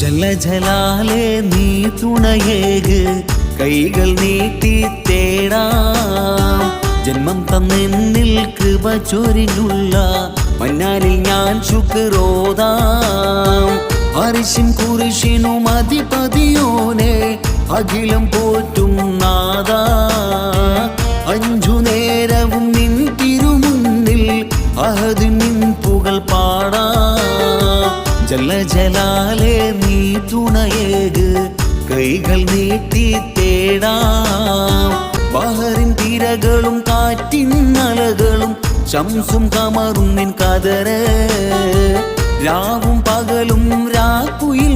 ജലജലാലേ നീ തുണയേക്, കൈകൾ നീട്ടി തേടാം. ജന്മം തന്നെന്നിൽ കൃപ ചൊരിഞ്ഞുള്ള മന്നാലിൽ ഞാൻ ശുക്രോദാം. അരിശിൻ കുരിശിനും അധിപതിയോനെ അഖിലം പോറ്റും നാദാ. അഞ്ചു നേരവും നിൻ തിരുമുന്നിൽ അഹദ് നിൻ പുകൾ പാടാം. ജലജലാലേ നീ തുണയേക്, കൈകൾ നീട്ടി തേടാം. ബഹറിൻ തിരകളും കാറ്റിൻ അലകളും ശംസും കമറും നിൻ കതറ്. രാവും പകലും രാക്കുയിൽ